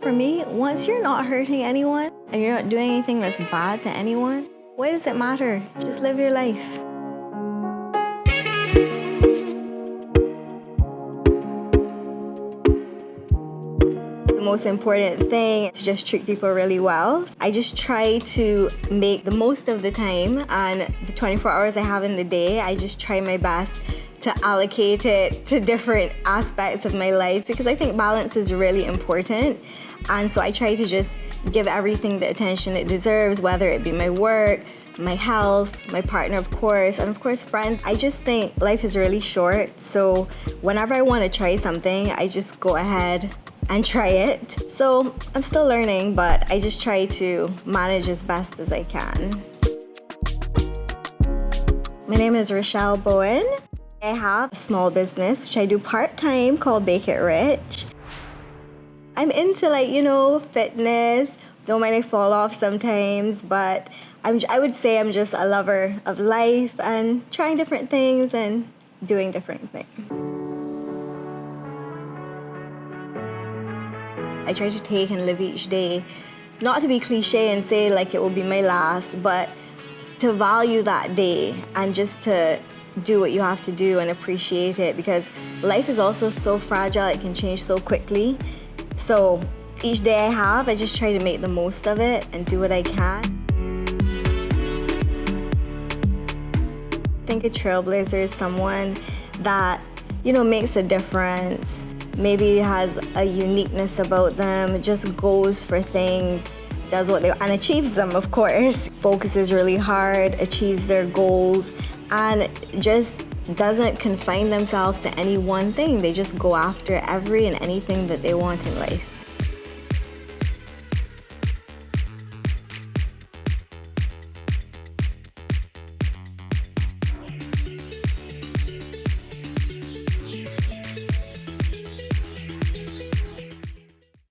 For me, once you're not hurting anyone and you're not doing anything that's bad to anyone, what does it matter? Just live your life. The most important thing is to just treat people really well. I just try to make the most of the time, and the 24 hours I have in the day, I just try my best to allocate it to different aspects of my life, because I think balance is really important. And so I try to just give everything the attention it deserves, whether it be my work, my health, my partner, of course, and of course friends. I just think life is really short, so whenever I want to try something, I just go ahead and try it. So I'm still learning, but I just try to manage as best as I can. My name is Richel Bowen. I have a small business which I do part-time called Bake It Rich. I'm into fitness. Don't mind I fall off sometimes, but I would say I'm just a lover of life and trying different things and doing different things. I try to take and live each day, not to be cliche and say like it will be my last, but to value that day and just to do what you have to do and appreciate it, because life is also so fragile. It can change so quickly. So each day I just try to make the most of it and do what I can. I think a trailblazer is someone that, makes a difference. Maybe has a uniqueness about them, just goes for things, does what and achieves them, of course. Focuses really hard, achieves their goals, and just doesn't confine themselves to any one thing. They just go after every and anything that they want in life.